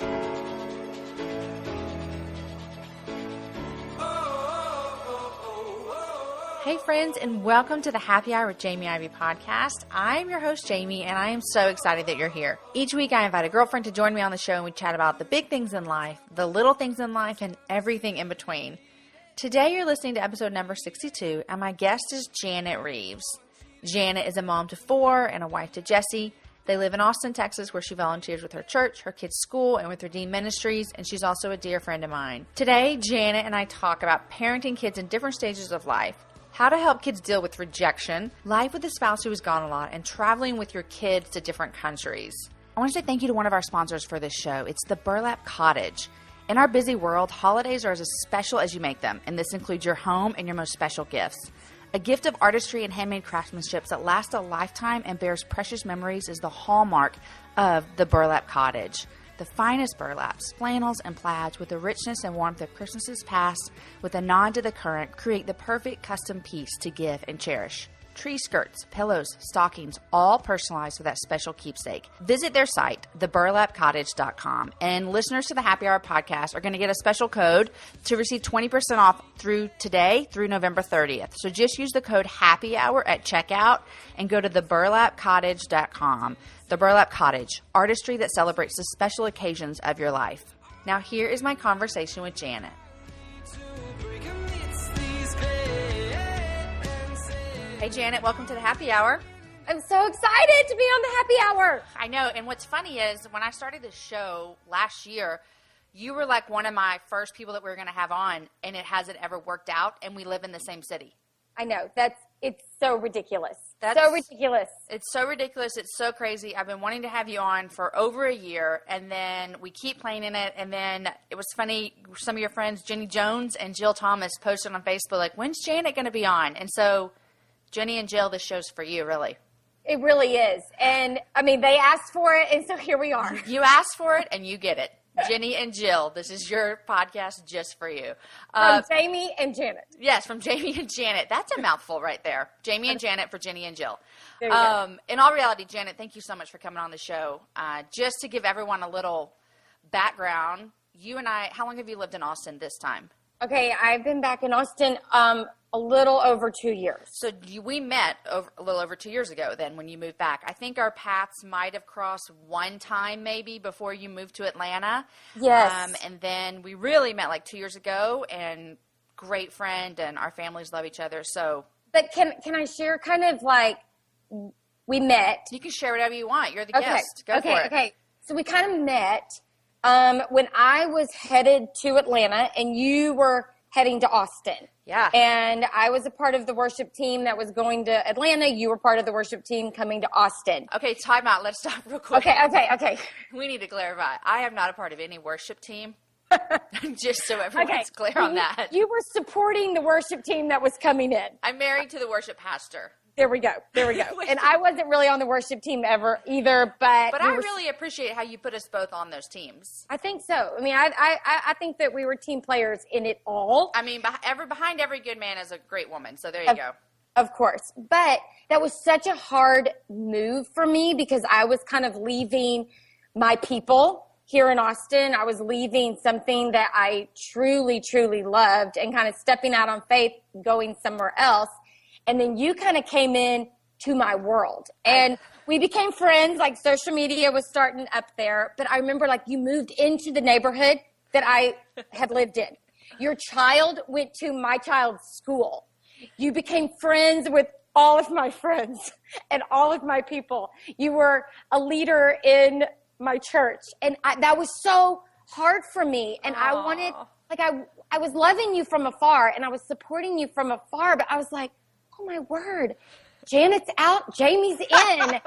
Hey friends, and welcome to the Happy Hour with Jamie Ivey podcast. I'm your host, Jamie, and I am so excited that you're here. Each week I invite a girlfriend to join me on the show and we chat about the big things in life, the little things in life, and everything in between. Today you're listening to episode number 62, and my guest is Janet Reeves. Janet is a mom to 4 and a wife to Jesse. They live in Austin, Texas, where she volunteers with her church, her kids' school, and with Redeemed Ministries, and she's also a dear friend of mine. Today, Janet and I talk about parenting kids in different stages of life, how to help kids deal with rejection, life with a spouse who is gone a lot, and traveling with your kids to different countries. I want to say thank you to one of our sponsors for this show. It's the Burlap Cottage. In our busy world, holidays are as special as you make them, and this includes your home and your most special gifts. A gift of artistry and handmade craftsmanship that lasts a lifetime and bears precious memories is the hallmark of the Burlap Cottage. The finest burlaps, flannels, and plaids with the richness and warmth of Christmases past with a nod to the current create the perfect custom piece to give and cherish. Tree skirts, pillows, stockings, all personalized for that special keepsake. Visit their site, theburlapcottage.com, and listeners to the Happy Hour podcast are going to get a special code to receive 20% off through today through November 30th. So just use the code Happy Hour at checkout and go to theburlapcottage.com. The Burlap Cottage, artistry that celebrates the special occasions of your life. Now here is my conversation with Janet. Hey, Janet, welcome to the Happy Hour. I'm so excited to be on the Happy Hour. I know, and what's funny is when I started this show last year, you were like one of my first people that we were going to have on, and it hasn't ever worked out, and we live in the same city. I know. It's so ridiculous. So ridiculous. It's so ridiculous. It's so crazy. I've been wanting to have you on for over a year, and then we keep planning it, and then it was funny. Some of your friends, Jenny Jones and Jill Thomas, posted on Facebook, like, when's Janet going to be on? And so Jenny and Jill, this show's for you, really. It really is. And, I mean, they asked for it, and so here we are. You asked for it, and you get it. Jenny and Jill, this is your podcast just for you. From Jamie and Janet. Yes, from Jamie and Janet. That's a mouthful right there. Jamie and Janet for Jenny and Jill. There you go. In all reality, Janet, thank you so much for coming on the show. Just to give everyone a little background, you and I, how long have you lived in Austin this time? Okay, I've been back in Austin a little over 2 years. So we met a little over 2 years ago then when you moved back. I think our paths might have crossed one time maybe before you moved to Atlanta. Yes. And then we really met like 2 years ago, and great friend, and our families love each other. So, But can I share kind of like we met? You can share whatever you want. You're the guest. Go for it. Okay. So we kind of met when I was headed to Atlanta and you were heading to Austin. Yeah. And I was a part of the worship team that was going to Atlanta. You were part of the worship team coming to Austin. Okay, time out. Let's stop real quick. Okay. We need to clarify. I am not a part of any worship team. Just so everyone's clear on that. You were supporting the worship team that was coming in. I'm married to the worship pastor. There we go. And I wasn't really on the worship team ever either, but I really appreciate how you put us both on those teams. I think so. I mean, I think that we were team players in it all. I mean, behind every good man is a great woman. So there you go. Of course. But that was such a hard move for me because I was kind of leaving my people here in Austin. I was leaving something that I truly, truly loved and kind of stepping out on faith, going somewhere else. And then you kind of came in to my world and we became friends. Like social media was starting up there, but I remember like you moved into the neighborhood that I had lived in. Your child went to my child's school. You became friends with all of my friends and all of my people. You were a leader in my church. And that was so hard for me. And I wanted, like, I was loving you from afar and I was supporting you from afar, but I was like, oh my word, Janet's out, Jamie's in. And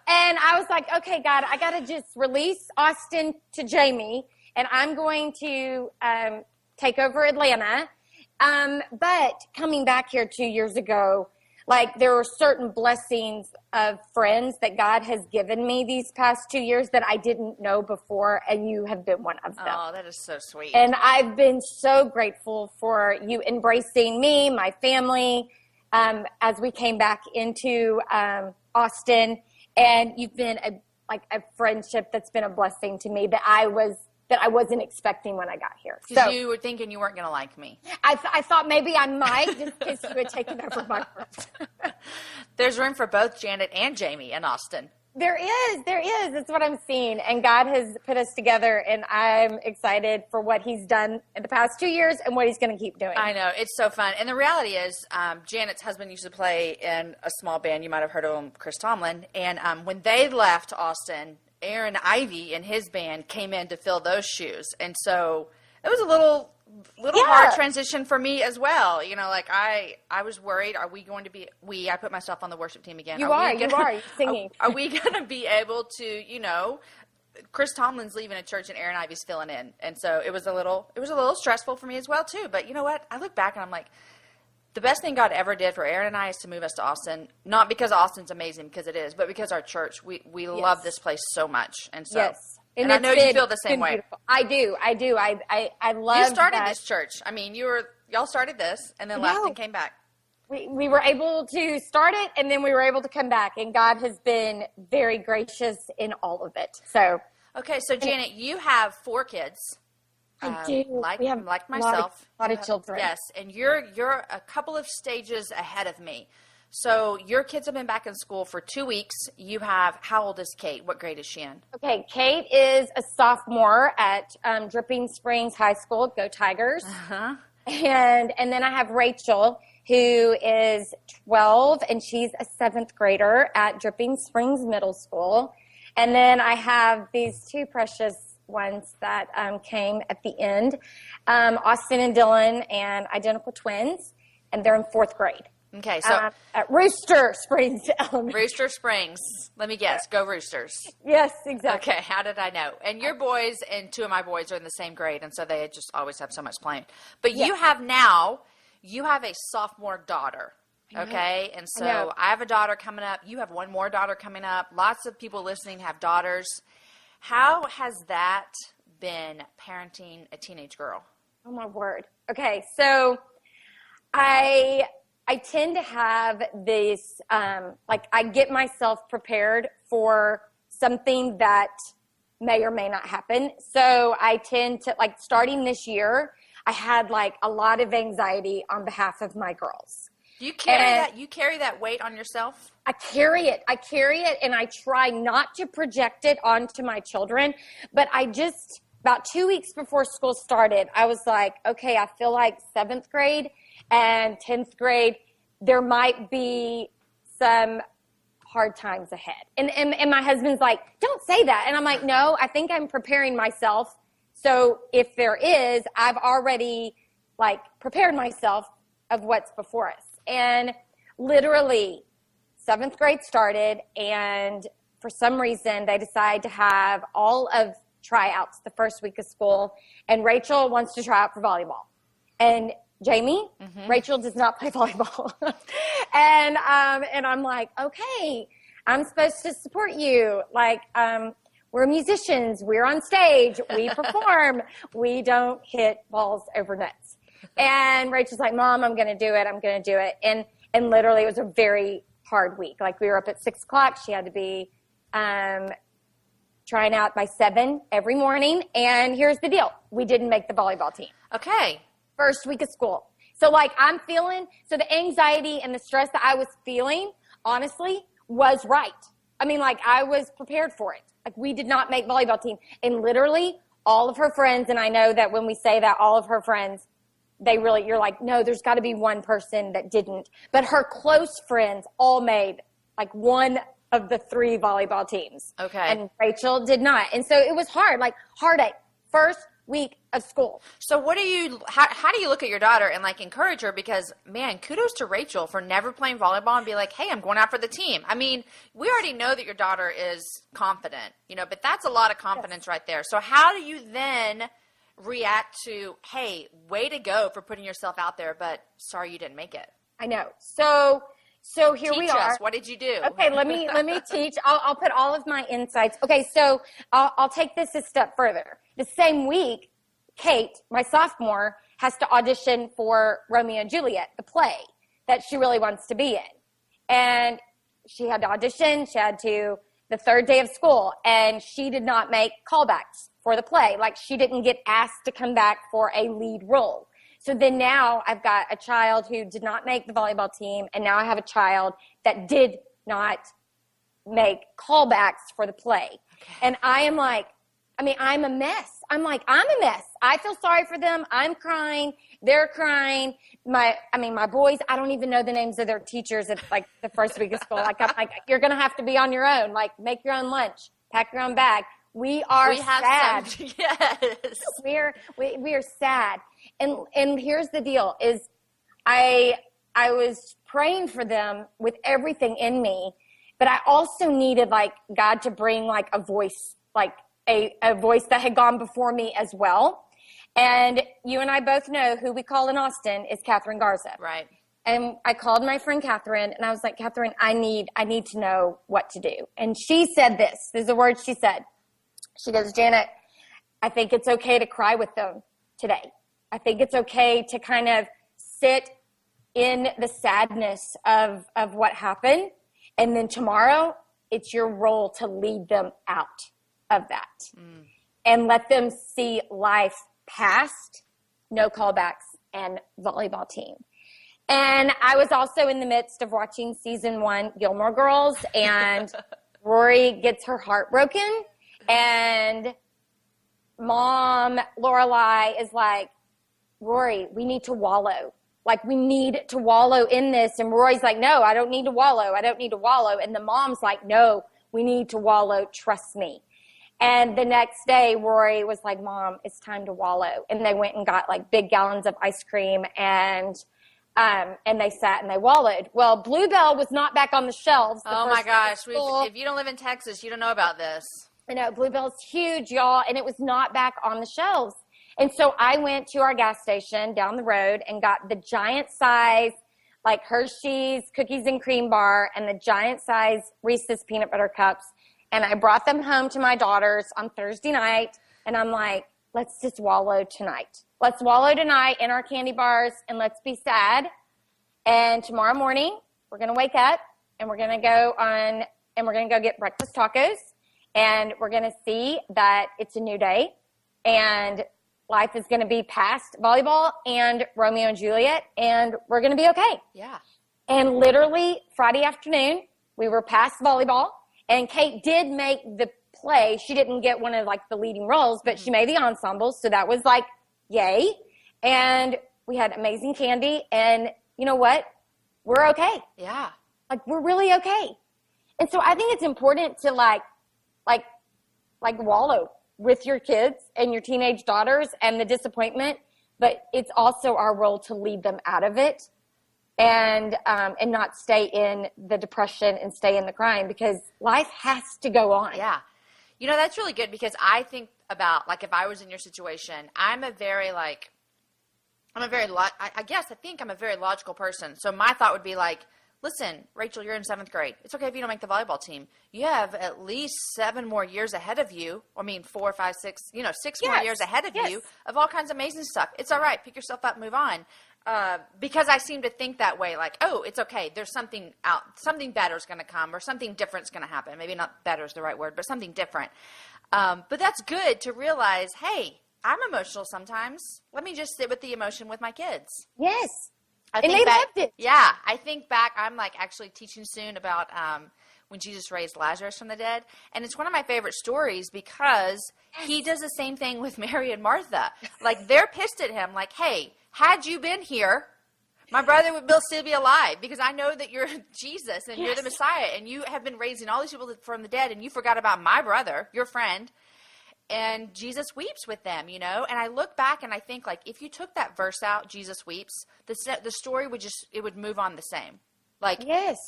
I was like, okay, God, I got to just release Austin to Jamie and I'm going to take over Atlanta. But coming back here 2 years ago, like there were certain blessings of friends that God has given me these past 2 years that I didn't know before, and you have been one of them. Oh, that is so sweet. And I've been so grateful for you embracing me, my family, as we came back into Austin. And you've been a friendship that's been a blessing to me that I was that I wasn't expecting when I got here. Because you were thinking you weren't going to like me. I thought maybe I might, just because you had taken over my world. There's room for both Janet and Jamie in Austin. There is. That's what I'm seeing. And God has put us together, and I'm excited for what he's done in the past 2 years and what he's going to keep doing. I know. It's so fun. And the reality is, Janet's husband used to play in a small band. You might have heard of him, Chris Tomlin. And when they left Austin, Aaron Ivey and his band came in to fill those shoes. And so it was a little hard transition for me as well. You know, like I was worried, are we going to be, I put myself on the worship team again. You are singing. Are we going to be able to, you know, Chris Tomlin's leaving a church and Aaron Ivey's filling in. And so it was a little stressful for me as well too. But you know what? I look back and I'm like, the best thing God ever did for Aaron and I is to move us to Austin, not because Austin's amazing, because it is, but because our church, we love this place so much. And so, and I know you feel the same way. Beautiful. I do. I love. You started this church. I mean, y'all started this and then left and came back. We were able to start it, and then we were able to come back, and God has been very gracious in all of it. So okay, so Janet, you have 4 kids. I do. Like myself, a lot of children. Yes, and you're a couple of stages ahead of me. So your kids have been back in school for 2 weeks. You have, how old is Kate? What grade is she in? Okay, Kate is a sophomore at Dripping Springs High School. Go Tigers. Uh-huh. And then I have Rachel, who is 12, and she's a 7th grader at Dripping Springs Middle School. And then I have these 2 precious ones that came at the end, Austin and Dylan, and identical twins, and they're in 4th grade. Okay, so at Rooster Springs Elementary. Rooster Springs. Let me guess. Go Roosters. Yes, exactly. Okay, how did I know? And your boys and 2 of my boys are in the same grade, and so they just always have so much playing. But you have a sophomore daughter. Okay, and so I have a daughter coming up. You have one more daughter coming up. Lots of people listening have daughters. How has that been parenting a teenage girl? Oh, my word. Okay, so I tend to have this, I get myself prepared for something that may or may not happen. So I tend to, starting this year, I had, a lot of anxiety on behalf of my girls. Do you carry that weight on yourself? I carry it, and I try not to project it onto my children. But about 2 weeks before school started, I was like, okay, I feel like 7th grade and 10th grade, there might be some hard times ahead. And my husband's like, don't say that. And I'm like, no, I think I'm preparing myself. So if there is, I've already prepared myself of what's before us. And literally 7th grade started, and for some reason they decide to have all of tryouts the first week of school, and Rachel wants to try out for volleyball. And Jamie, Rachel does not play volleyball. and I'm like, okay, I'm supposed to support you. We're musicians, we're on stage, we perform, we don't hit balls over nets. And Rachel's like, Mom, I'm going to do it. And literally it was a very hard week. We were up at 6 o'clock. She had to be trying out by 7 every morning. And here's the deal. We didn't make the volleyball team. Okay. First week of school. So the anxiety and the stress that I was feeling, honestly, was right. I mean, I was prepared for it. We did not make volleyball team. And literally all of her friends, and I know that when we say that, all of her friends, you're like, no, there's got to be one person that didn't. But her close friends all made one of the 3 volleyball teams. Okay. And Rachel did not. And so it was hard, heartache. First week of school. So how do you look at your daughter and encourage her? Because man, kudos to Rachel for never playing volleyball and be like, hey, I'm going out for the team. I mean, we already know that your daughter is confident, but that's a lot of confidence right there. So how do you then react to, hey, way to go for putting yourself out there, but sorry you didn't make it? I know. So here Teach we are. Us. What did you do? Okay, let me teach. I'll put all of my insights. Okay, so I'll take this a step further. The same week, Kate, my sophomore, has to audition for Romeo and Juliet, the play that she really wants to be in. And she had to audition. She had to the 3rd day of school, and she did not make callbacks for the play. Like, she didn't get asked to come back for a lead role. So then now I've got a child who did not make the volleyball team, and now I have a child that did not make callbacks for the play. Okay. And I am like, I'm a mess. I'm a mess. I feel sorry for them. I'm crying. They're crying. My boys, I don't even know the names of their teachers at like the first week of school. Like, I'm like, you're going to have to be on your own. Like, make your own lunch, pack your own bag. We are sad. Yes. We are sad. And here's the deal is I was praying for them with everything in me, but I also needed like God to bring like a voice, like a voice that had gone before me as well. And you and I both know who we call in Austin is Catherine Garza. Right. And I called my friend Catherine and I was like, Catherine, I need to know what to do. And she said this is the word she said. She goes, Janet, I think it's okay to cry with them today. I think it's okay to kind of sit in the sadness of what happened. And then tomorrow, it's your role to lead them out of that and let them see life past, no callbacks, and volleyball team. And I was also in the midst of watching season 1 Gilmore Girls, and Rory gets her heart broken, and Mom Lorelai is like, Rory, we need to wallow. Like, we need to wallow in this. And Rory's like, no, I don't need to wallow. I don't need to wallow. And the mom's like, no, we need to wallow. Trust me. And the next day, Rory was like, Mom, it's time to wallow. And they went and got like big gallons of ice cream and they sat and they wallowed. Well, Bluebell was not back on the shelves. Oh my gosh. If you don't live in Texas, you don't know about this. I know, Bluebell's huge, y'all. And it was not back on the shelves. And so I went to our gas station down the road and got the giant size, like Hershey's cookies and cream bar and the giant size Reese's peanut butter cups. And I brought them home to my daughters on Thursday night. And I'm like, let's just wallow tonight. Let's wallow tonight in our candy bars and let's be sad. And tomorrow morning, we're going to wake up and we're going to go get breakfast tacos. And we're going to see that it's a new day. And life is going to be past volleyball and Romeo and Juliet, and we're going to be okay. Yeah. And literally Friday afternoon, we were past volleyball, and Kate did make the play. She didn't get one of like the leading roles, but she made the ensembles, so that was like, yay. And we had amazing candy, and you know what? We're okay. Yeah. Like, we're really okay. And so I think it's important to like wallow with your kids and your teenage daughters and the disappointment, but it's also our role to lead them out of it and not stay in the depression and stay in the crying, because life has to go on. Yeah. You know, that's really good, because I think about, like, if I was in your situation, I think I'm a very logical person. So my thought would be like, listen, Rachel, you're in 7th grade. It's okay if you don't make the volleyball team. You have at least 7 more years ahead of you. 4, 5, 6, 6 more years ahead of you of all kinds of amazing stuff. It's all right. Pick yourself up, move on. Because I seem to think that way, like, oh, it's okay. There's something better is going to come, or something different is going to happen. Maybe not better is the right word, but something different. But that's good to realize, hey, I'm emotional sometimes. Let me just sit with the emotion with my kids. Yes. And they loved it. Yeah. I think back, I'm like actually teaching soon about when Jesus raised Lazarus from the dead. And it's one of my favorite stories because he does the same thing with Mary and Martha. Like, they're pissed at him, like, hey, had you been here, my brother would still be alive, because I know that you're Jesus and you're the Messiah and you have been raising all these people from the dead, and you forgot about my brother, your friend. And Jesus weeps with them, And I look back and I think, like, if you took that verse out, Jesus weeps, the story would move on the same. Like,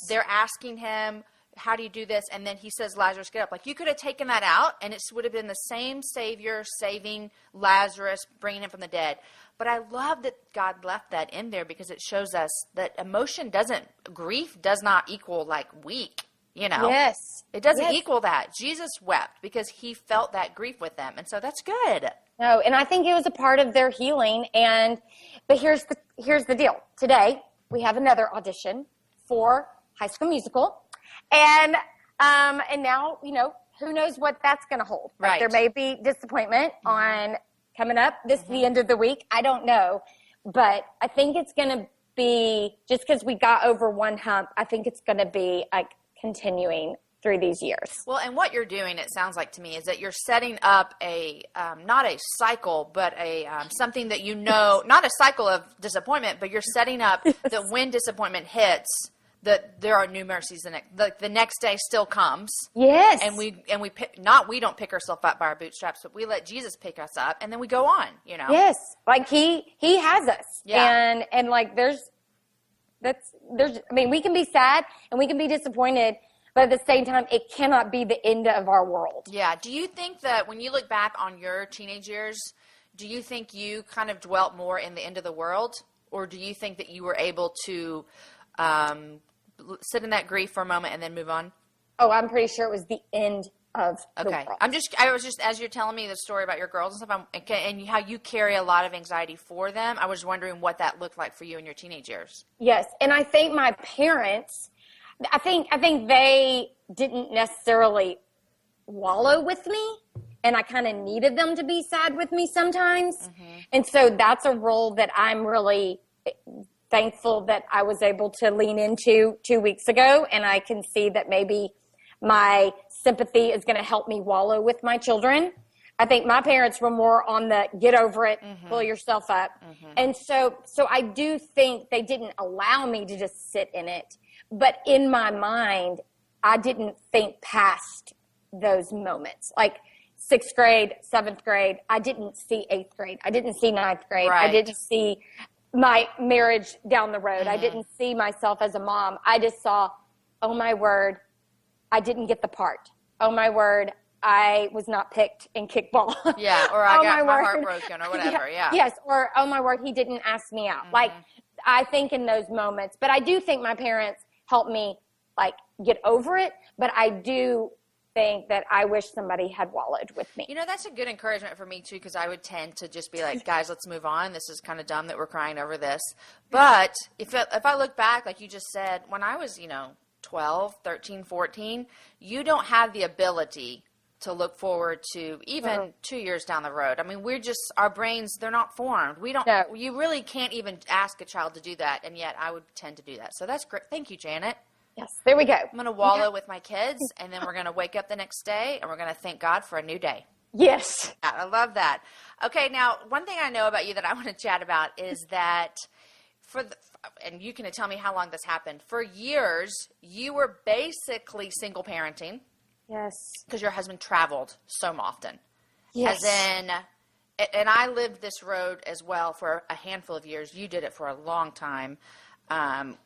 they're asking him, how do you do this? And then he says, Lazarus, get up. Like, you could have taken that out and it would have been the same Savior saving Lazarus, bringing him from the dead. But I love that God left that in there, because it shows us that grief does not equal like weak. Yes. It doesn't equal that. Jesus wept because he felt that grief with them. And so that's good. No, and I think it was a part of their healing. But here's the deal. Today, we have another audition for High School Musical. And now, who knows what that's going to hold. Like, Right. there may be disappointment on coming up the end of the week. I don't know. But I think it's going to be, just because we got over one hump, I think it's going to be like continuing through these years. Well, and what you're doing, it sounds like to me, is that you're setting up a, not a cycle, but a something that not a cycle of disappointment, but you're setting up that when disappointment hits, that there are new mercies in it. The next day still comes. Yes. And we don't pick ourselves up by our bootstraps, but we let Jesus pick us up, and then we go on, Yes. Like he has us. Yeah. And like we can be sad and we can be disappointed, but at the same time, it cannot be the end of our world. Yeah. Do you think that when you look back on your teenage years, do you think you kind of dwelt more in the end of the world, or do you think that you were able to sit in that grief for a moment and then move on? Oh, I'm pretty sure it was the end of the Okay. world. I was just, as you're telling me the story about your girls and stuff, and how you carry a lot of anxiety for them, I was wondering what that looked like for you in your teenage years. Yes. And I think my parents, I think they didn't necessarily wallow with me, and I kind of needed them to be sad with me sometimes. And so that's a role that I'm really thankful that I was able to lean into 2 weeks ago. And I can see that maybe my sympathy is going to help me wallow with my children. I think my parents were more on the get over it, pull yourself up. And so I do think they didn't allow me to just sit in it. But in my mind, I didn't think past those moments. Like 6th grade, 7th grade, I didn't see 8th grade. I didn't see 9th grade. Right. I didn't see my marriage down the road. I didn't see myself as a mom. I just saw, oh my word, I didn't get the part. Oh my word, I was not picked in kickball. Yeah, or I got my heart broken or whatever, yeah. Yes, or oh my word, he didn't ask me out. Like, I think in those moments, but I do think my parents helped me like get over it, but I do think that I wish somebody had wallowed with me. That's a good encouragement for me too, because I would tend to just be like, guys, let's move on. This is kind of dumb that we're crying over this. But if I look back, like you just said, when I was, 12, 13, 14, you don't have the ability to look forward to even 2 years down the road. I mean, our brains, they're not formed. You really can't even ask a child to do that. And yet I would tend to do that. So that's great. Thank you, Janet. Yes, there we go. I'm going to wallow with my kids, and then we're going to wake up the next day, and we're going to thank God for a new day. Yes. Yeah, I love that. Okay, now, one thing I know about you that I want to chat about is that and you can tell me how long this happened. For years, you were basically single parenting. Yes. Because your husband traveled so often. Yes. And I lived this road as well for a handful of years. You did it for a long time.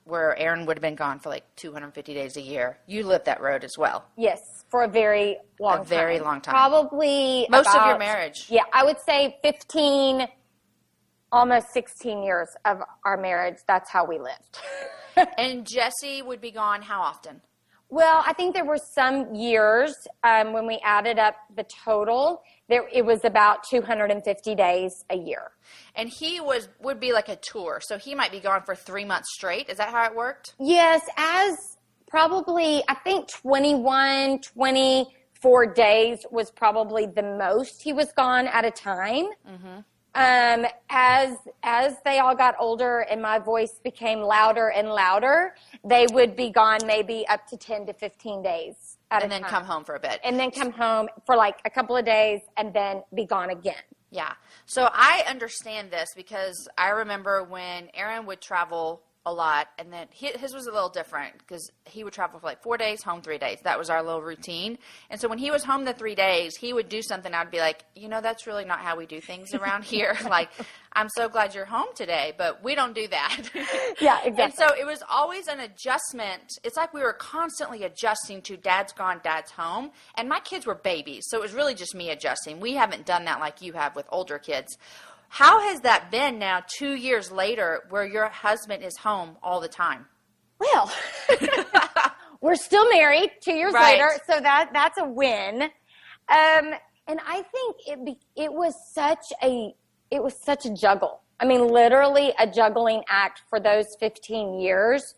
Where Aaron would have been gone for like 250 days a year. You lived that road as well. Yes, for a very long time. A very long time. Probably most of your marriage. Yeah, I would say 15, almost 16 years of our marriage. That's how we lived. And Jesse would be gone how often? Well, I think there were some years when we added up the total, it was about 250 days a year. And he would be like a tour, so he might be gone for 3 months straight. Is that how it worked? Yes, as probably, I think 21, 24 days was probably the most he was gone at a time. As they all got older and my voice became louder and louder, they would be gone maybe up to 10 to 15 days at a time. And then come home for a bit. And then come home for like a couple of days and then be gone again. Yeah. So I understand this because I remember when Aaron would travel a lot, and then his was a little different because he would travel for like 4 days, home 3 days. That was our little routine. And so when he was home the 3 days, he would do something. I'd be like, that's really not how we do things around here. Like, I'm so glad you're home today, but we don't do that. Yeah, exactly. And so it was always an adjustment. It's like we were constantly adjusting to dad's gone, dad's home. And my kids were babies, so it was really just me adjusting. We haven't done that like you have with older kids. How has that been now 2 years later where your husband is home all the time? Well, we're still married 2 years Right. later, so that's a win. And I think it was such a juggle. I mean, literally a juggling act for those 15 years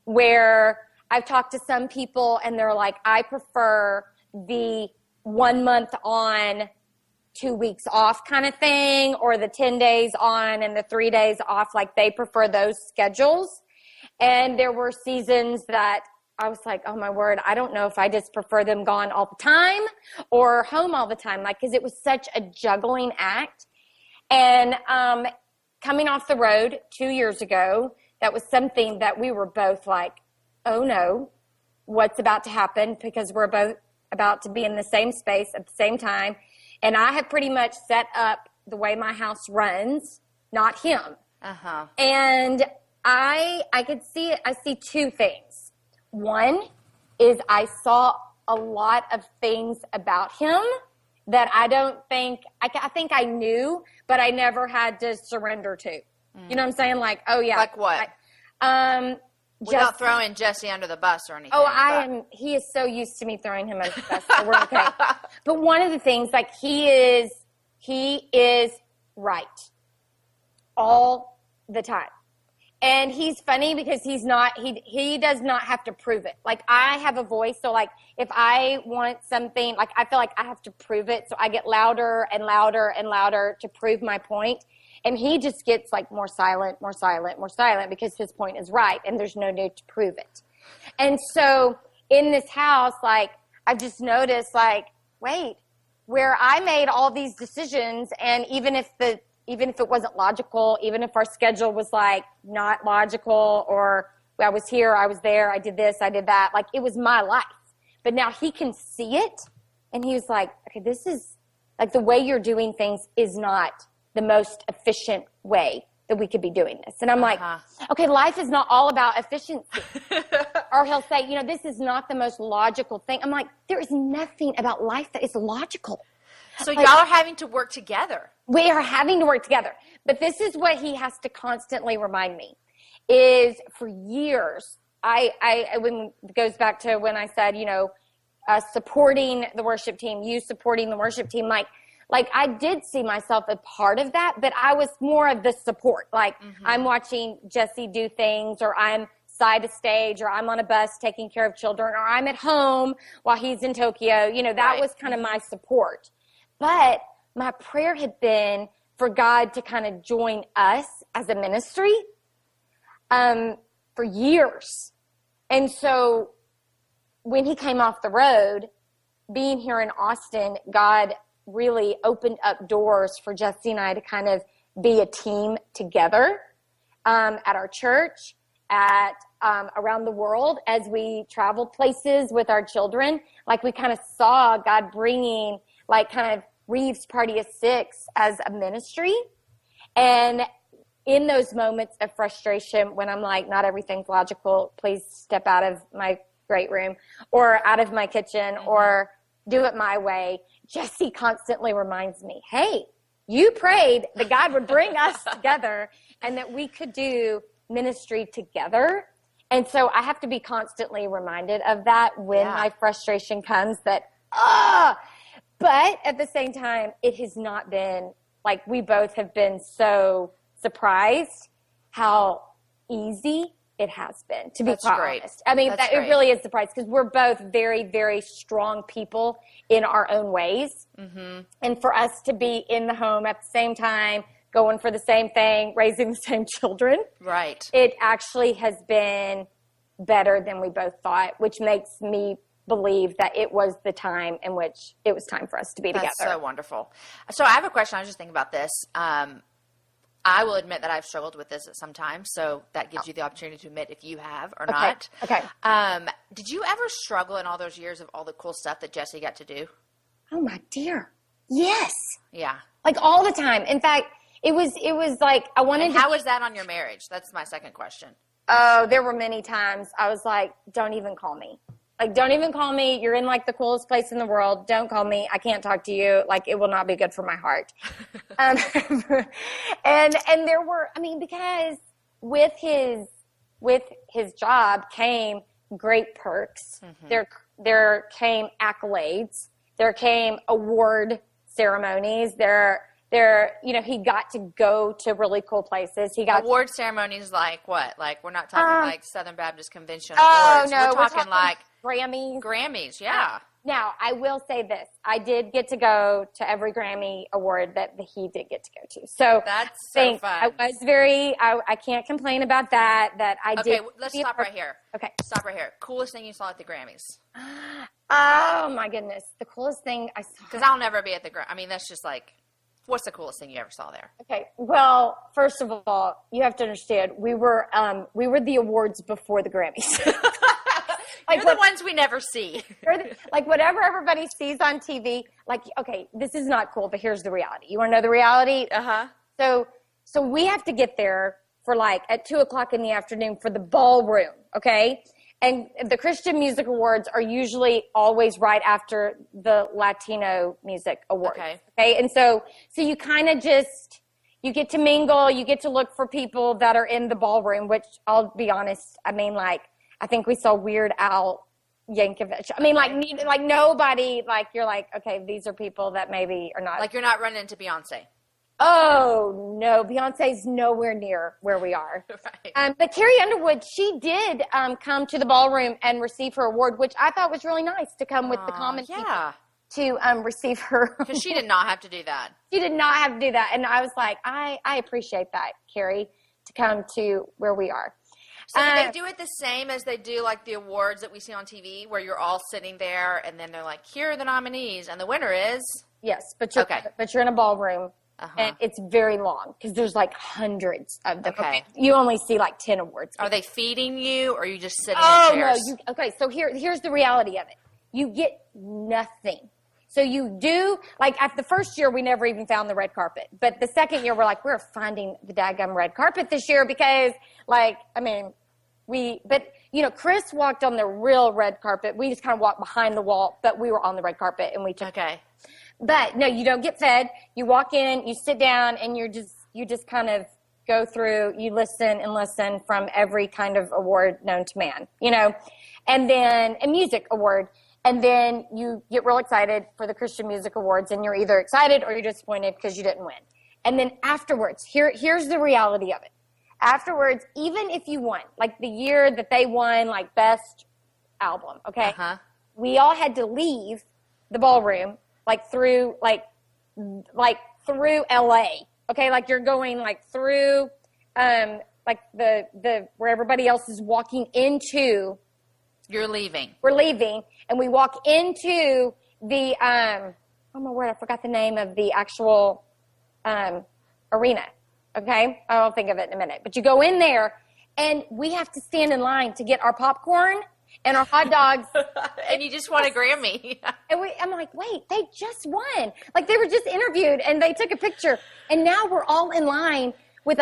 where I've talked to some people and they're like, I prefer the 1 month on, 2 weeks off kind of thing, or the 10 days on and the 3 days off. Like, they prefer those schedules. And there were seasons that I was like, oh my word, I don't know if I just prefer them gone all the time or home all the time. Like, cause it was such a juggling act. And, coming off the road 2 years ago, that was something that we were both like, oh no, what's about to happen? Because we're both about to be in the same space at the same time. And I have pretty much set up the way my house runs, not him. Uh-huh. And I could see it. I see two things. One is I saw a lot of things about him that I don't think, I think I knew, but I never had to surrender to. You know what I'm saying? Like, oh yeah. Like what? Without throwing Jesse under the bus or anything. Oh, he is so used to me throwing him under the bus, so we're okay. But one of the things, like, he is right all the time. And he's funny because he does not have to prove it. Like, I have a voice, so like, if I want something, like, I feel like I have to prove it, so I get louder and louder and louder to prove my point. And he just gets like more silent because his point is right and there's no need to prove it. And so in this house, like, I've just noticed, like, wait, where I made all these decisions, and even if it wasn't logical, even if our schedule was like not logical, or I was here, I was there, I did this, I did that, like, it was my life. But now he can see it, and he was like, okay, this is like, the way you're doing things is not the most efficient way that we could be doing this. And I'm like, okay, life is not all about efficiency. Or he'll say, you know, this is not the most logical thing. I'm like, there is nothing about life that is logical. So y'all are having to work together. We are having to work together. But this is what he has to constantly remind me, is for years, when it goes back to when I said, you know, supporting the worship team, you supporting the worship team, like, I did see myself a part of that, but I was more of the support. Like, I'm watching Jesse do things, or I'm side of stage, or I'm on a bus taking care of children, or I'm at home while he's in Tokyo. You know, that was kind of my support. But my prayer had been for God to kind of join us as a ministry for years. And so when he came off the road, being here in Austin, God really opened up doors for Jesse and I to kind of be a team together at our church, at around the world as we traveled places with our children. Like, we kind of saw God bringing, like, kind of Reeves Party of Six as a ministry. And in those moments of frustration, when I'm like, not everything's logical, please step out of my great room or out of my kitchen or do it my way, Jesse constantly reminds me, hey, you prayed that God would bring us together and that we could do ministry together. And so I have to be constantly reminded of that when my frustration comes, that, but at the same time, it has not been, like, we both have been so surprised how easy it has been, to be quite honest. I mean, it really is surprising, because we're both very, very strong people in our own ways. And for us to be in the home at the same time, going for the same thing, raising the same children, it actually has been better than we both thought, which makes me believe that it was the time in which it was time for us to be together. That's so wonderful. So I have a question. I was just thinking about this. I will admit that I've struggled with this at some time, so that gives you the opportunity to admit if you have or not. Okay. Did you ever struggle in all those years of all the cool stuff that Jesse got to do? Oh, my dear. Yes. Yeah. Like, all the time. In fact, it was like, I wanted and how was that on your marriage? That's my second question. Oh, there were many times I was like, don't even call me. Like, don't even call me. You're in, like, the coolest place in the world. Don't call me. I can't talk to you. Like, it will not be good for my heart. And there were, I mean, because with his job came great perks. There came accolades. There came award ceremonies. You know, he got to go to really cool places. He got award ceremonies, like what? Like, we're not talking like Southern Baptist Convention awards. No, we're talking like Grammys. Grammys, yeah. Now, I will say this. I did get to go to every Grammy award that he did get to go to. So that's so fun. I was I can't complain about that I did. Okay, let's stop right here. Okay. Stop right here. Coolest thing you saw at the Grammys? Oh, my goodness. The coolest thing I saw. Because I'll never be at the Grammys. I mean, that's just like, what's the coolest thing you ever saw there? Okay. Well, first of all, you have to understand, we were the awards before the Grammys. Like you're the ones we never see. Like whatever everybody sees on TV, like, okay, this is not cool, but here's the reality. You want to know the reality? Uh-huh. So we have to get there for like at 2:00 in the afternoon for the ballroom, okay? And the Christian Music Awards are usually always right after the Latino Music Awards. Okay? And so you kind of you get to mingle, you get to look for people that are in the ballroom, which I'll be honest, I mean, like, I think we saw Weird Al Yankovic. I mean, like nobody, like, you're like, okay, these are people that maybe are not. Like, you're not running into Beyonce. Oh, no. Beyonce's nowhere near where we are. Right. But Carrie Underwood, she did come to the ballroom and receive her award, which I thought was really nice to come with the common people to receive her. Because she did not have to do that. She did not have to do that. And I was like, I appreciate that, Carrie, to come to where we are. So do they do it the same as they do like the awards that we see on TV where you're all sitting there and then they're like, here are the nominees and the winner is? Yes, but you're in a ballroom and it's very long because there's like hundreds of them. Okay. You only see like 10 awards. Are they feeding you or are you just sitting in chairs? No. So here's the reality of it. You get nothing. So you do, like at the first year, we never even found the red carpet. But the second year, we're like, we're finding the daggum red carpet this year because, like, I mean, Chris walked on the real red carpet. We just kind of walked behind the wall, but we were on the red carpet and we took. Okay. But no, you don't get fed. You walk in, you sit down, and you just kind of go through, you listen from every kind of award known to man, and then a music award. And then you get real excited for the Christian Music Awards, and you're either excited or you're disappointed because you didn't win. And then afterwards, here's the reality of it. Afterwards, even if you won, like the year that they won, like best album, okay? We all had to leave the ballroom, like through LA, okay? Like you're going like through, like the where everybody else is walking into. You're leaving. We're leaving, and we walk into the oh my word, I forgot the name of the actual arena. Okay, I'll think of it in a minute. But you go in there, and we have to stand in line to get our popcorn and our hot dogs. And you just won a Grammy. And I'm like, wait, they just won. Like they were just interviewed, and they took a picture, and now we're all in line with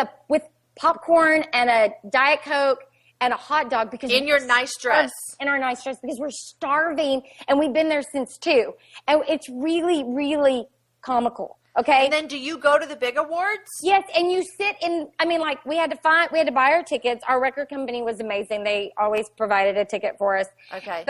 popcorn and a Diet Coke and a hot dog because in your nice dress. In our nice dress because we're starving and we've been there since 2. And it's really, really comical. Okay. And then do you go to the big awards? Yes. And you sit in, I mean, like we had to buy our tickets. Our record company was amazing. They always provided a ticket for us. Okay.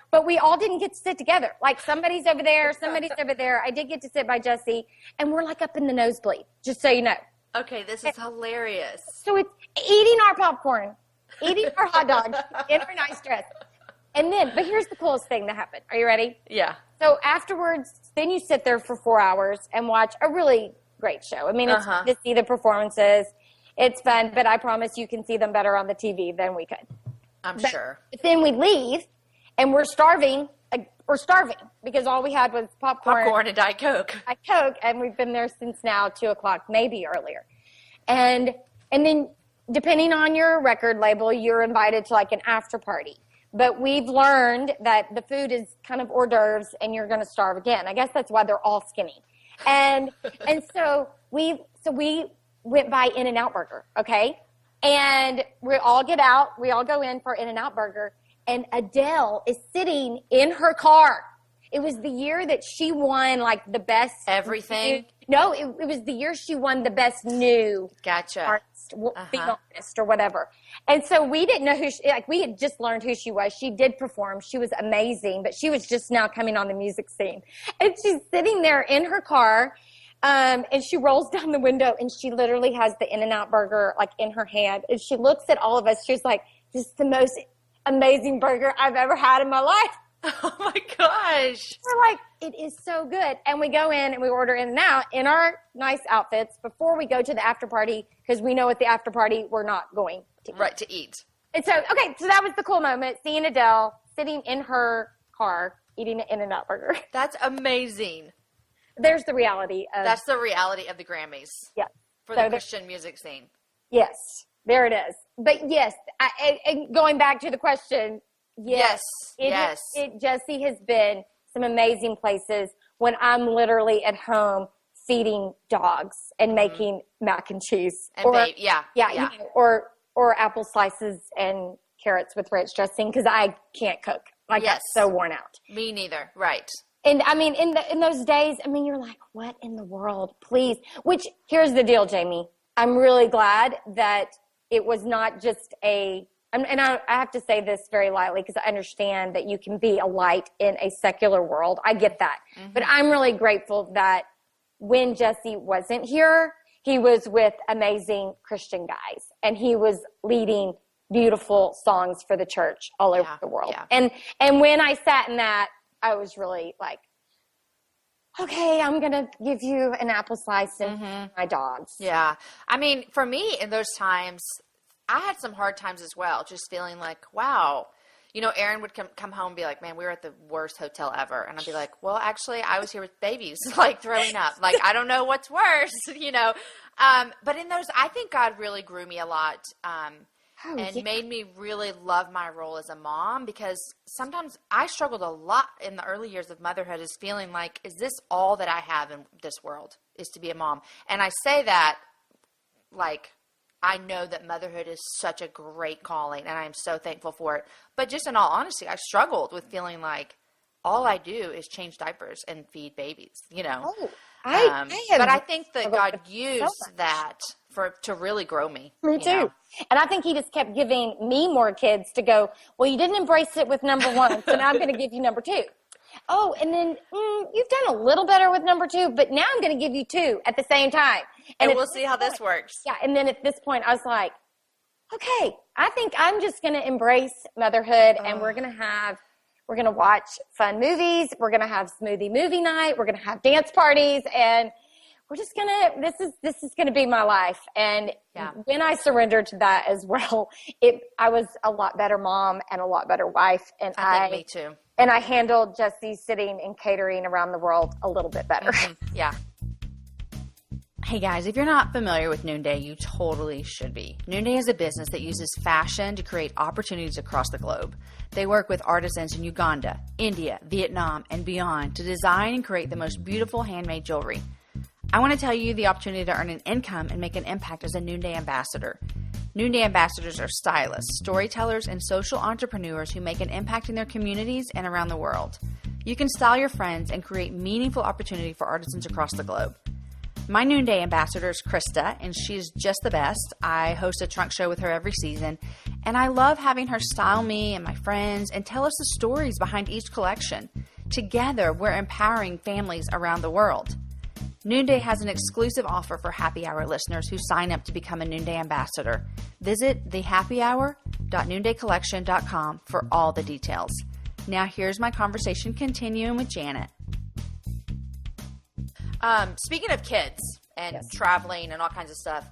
But we all didn't get to sit together. Like somebody's over there, somebody's over there. I did get to sit by Jesse and we're like up in the nosebleed, just so you know. Okay. This is hilarious. So it's eating our popcorn. Eating our hot dogs in our nice dress. And then, but here's the coolest thing that happened. Are you ready? Yeah. So afterwards, then you sit there for 4 hours and watch a really great show. I mean, it's fun to see the performances. It's fun, but I promise you can see them better on the TV than we could. I'm sure. But then we leave and we're starving. We're starving because all we had was popcorn and Diet Coke. And we've been there since now 2:00, maybe earlier. And then depending on your record label, you're invited to like an after party. But we've learned that the food is kind of hors d'oeuvres and you're going to starve again. I guess that's why they're all skinny. And so we went by In-N-Out Burger, okay? And we all get out. We all go in for In-N-Out Burger. And Adele is sitting in her car. It was the year that she won like the best. Everything? No, it was the year she won the best new artist, female artist or whatever. And so we didn't know we had just learned who she was. She did perform. She was amazing, but she was just now coming on the music scene. And she's sitting there in her car, and she rolls down the window and she literally has the In-N-Out Burger like in her hand. And she looks at all of us. She's like, this is the most amazing burger I've ever had in my life. Oh my gosh. We're like, it is so good. And we go in and we order in and out in our nice outfits before we go to the after party, because we know at the after party we're not going to eat. Right, to eat. And so, okay, so that was the cool moment, seeing Adele sitting in her car eating an In-N-Out burger. That's amazing. There's the reality of... That's the reality of the Grammys. Yeah. For the Christian music scene. Yes, there it is. But yes, and going back to the question, yes. Jesse has been some amazing places when I'm literally at home feeding dogs and making mac and cheese. And You know, or apple slices and carrots with ranch dressing, because I can't cook. Like, I'm so worn out. Me neither. Right. And I mean, in those days, I mean, you're like, what in the world? Please. Which, here's the deal, Jamie. I'm really glad that it was not just I have to say this very lightly, because I understand that you can be a light in a secular world. I get that. Mm-hmm. But I'm really grateful that when Jesse wasn't here, he was with amazing Christian guys, and he was leading beautiful songs for the church all over the world. Yeah. And when I sat in that, I was really like, okay, I'm going to give you an apple slice and my dogs. Yeah. I mean, for me in those times, I had some hard times as well, just feeling like, wow. You know, Aaron would come home and be like, man, we were at the worst hotel ever. And I'd be like, well, actually, I was here with babies, like throwing up. Like, I don't know what's worse, you know. But in those, I think God really grew me a lot made me really love my role as a mom, because sometimes I struggled a lot in the early years of motherhood, is feeling like, is this all that I have in this world, is to be a mom? And I say that like, I know that motherhood is such a great calling, and I am so thankful for it. But just in all honesty, I struggled with feeling like all I do is change diapers and feed babies, you know. Oh, but I think that God used that to really grow me. Me too. Know? And I think he just kept giving me more kids to go, well, you didn't embrace it with number one, so now I'm going to give you number two. Oh, and then you've done a little better with number two, but now I'm going to give you two at the same time. And we'll see how this works. Yeah, and then at this point, I was like, okay, I think I'm just going to embrace motherhood, and we're going to watch fun movies. We're going to have smoothie movie night. We're going to have dance parties, and we're just going to, this is going to be my life. And when I surrendered to that as well, I was a lot better mom and a lot better wife. And I think me too. And I handled Jesse sitting and catering around the world a little bit better. Mm-hmm. Yeah. Hey guys, if you're not familiar with Noonday, you totally should be. Noonday is a business that uses fashion to create opportunities across the globe. They work with artisans in Uganda, India, Vietnam, and beyond to design and create the most beautiful handmade jewelry. I want to tell you the opportunity to earn an income and make an impact as a Noonday ambassador. Noonday ambassadors are stylists, storytellers, and social entrepreneurs who make an impact in their communities and around the world. You can style your friends and create meaningful opportunity for artisans across the globe. My Noonday ambassador is Krista, and she's just the best. I host a trunk show with her every season, and I love having her style me and my friends and tell us the stories behind each collection. Together, we're empowering families around the world. Noonday has an exclusive offer for Happy Hour listeners who sign up to become a Noonday ambassador. Visit thehappyhour.noondaycollection.com for all the details. Now here's my conversation continuing with Janet. Speaking of kids and traveling and all kinds of stuff,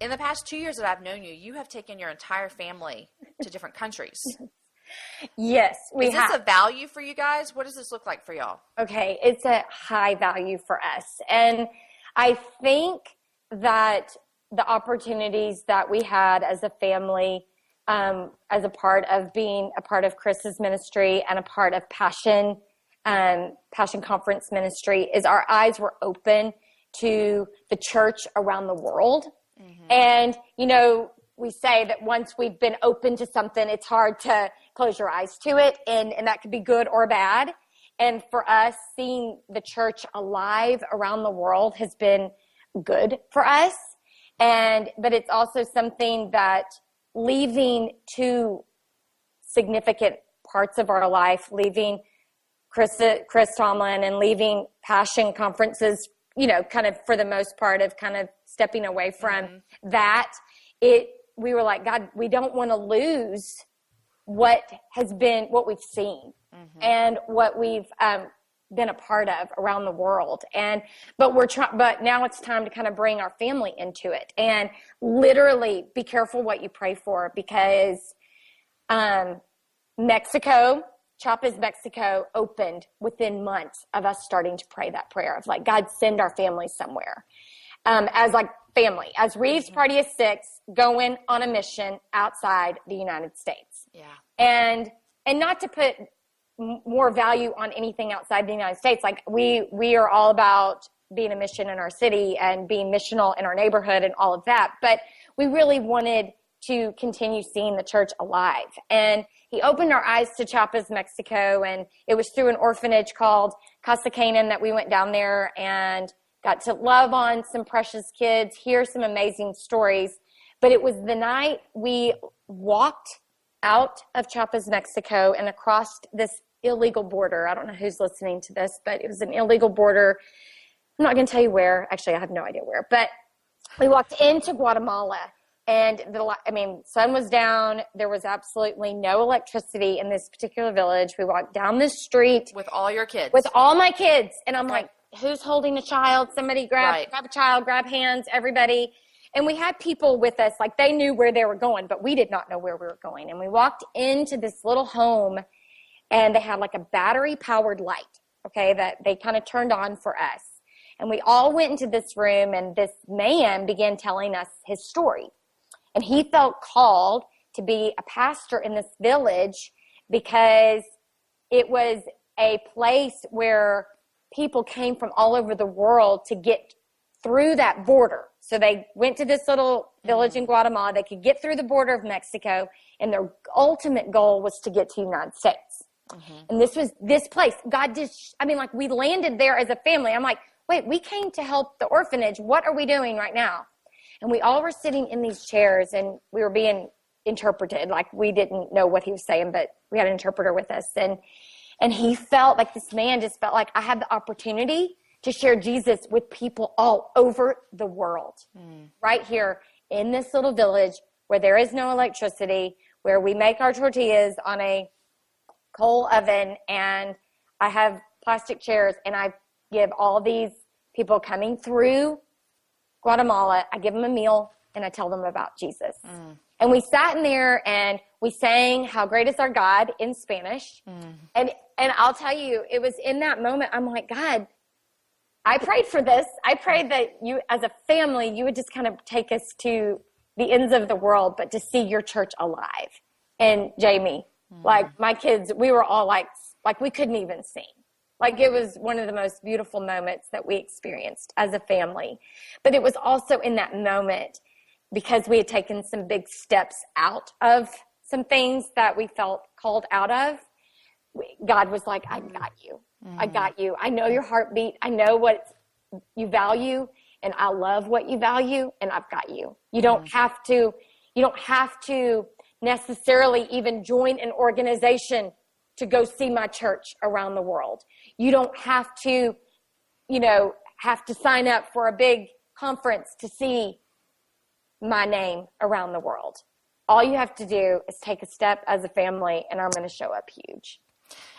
in the past 2 years that I've known you, you have taken your entire family to different countries. Yes, Is this a value for you guys? What does this look like for y'all? Okay, it's a high value for us. And I think that the opportunities that we had as a family, as a part of being a part of Chris's ministry and a part of Passion Conference ministry, is our eyes were open to the church around the world. Mm-hmm. And, you know, we say that once we've been open to something, it's hard to close your eyes to it. And that could be good or bad. And for us, seeing the church alive around the world has been good for us. But it's also something that leaving two significant parts of our life, leaving Chris Tomlin and leaving Passion Conferences, you know, kind of for the most part of kind of stepping away from that, we were like, God, we don't want to lose what we've seen. and what we've been a part of around the world. But now it's time to kind of bring our family into it, and literally be careful what you pray for, because Chiapas, Mexico opened within months of us starting to pray that prayer of like, God, send our family somewhere. As like family, as Reeves Party of Six, going on a mission outside the United States. Yeah. And not to put more value on anything outside the United States. Like we are all about being a mission in our city and being missional in our neighborhood and all of that. But we really wanted to continue seeing the church alive. And he opened our eyes to Chiapas, Mexico. And it was through an orphanage called Casa Canaan that we went down there and got to love on some precious kids, hear some amazing stories. But it was the night we walked out of Chiapas, Mexico, and across this illegal border. I don't know who's listening to this, but it was an illegal border. I'm not going to tell you where. Actually, I have no idea where. But we walked into Guatemala, and sun was down. There was absolutely no electricity in this particular village. We walked down this street. With all your kids? With all my kids. And I'm like, who's holding a child? Somebody grab a child, grab hands, everybody. And we had people with us, like they knew where they were going, but we did not know where we were going. And we walked into this little home, and they had like a battery-powered light, okay, that they kind of turned on for us. And we all went into this room, and this man began telling us his story. And he felt called to be a pastor in this village because it was a place where people came from all over the world to get through that border. So they went to this little village in Guatemala. They could get through the border of Mexico, and their ultimate goal was to get to the United States. And this was this place. God just, we landed there as a family. I'm like, wait, we came to help the orphanage. What are we doing right now? And we all were sitting in these chairs, and we were being interpreted. Like, we didn't know what he was saying, but we had an interpreter with us. And he felt like, this man just felt like, I had the opportunity to share Jesus with people all over the world, right here in this little village where there is no electricity, where we make our tortillas on a coal oven, and I have plastic chairs, and I give all these people coming through Guatemala, I give them a meal, and I tell them about Jesus. And we sat in there, and we sang How Great Is Our God in Spanish. And I'll tell you, it was in that moment, I'm like, God, I prayed for this. I prayed that you, as a family, you would just kind of take us to the ends of the world, but to see your church alive. And Jamie, like my kids, we were all like we couldn't even sing. Like, it was one of the most beautiful moments that we experienced as a family. But it was also in that moment, because we had taken some big steps out of some things that we felt called out of, God was like, I got you. I got you. I know your heartbeat. I know what you value, and I love what you value, and I've got you. You don't have to necessarily even join an organization to go see my church around the world. You don't have to, sign up for a big conference to see my name around the world. All you have to do is take a step as a family, and I'm going to show up huge.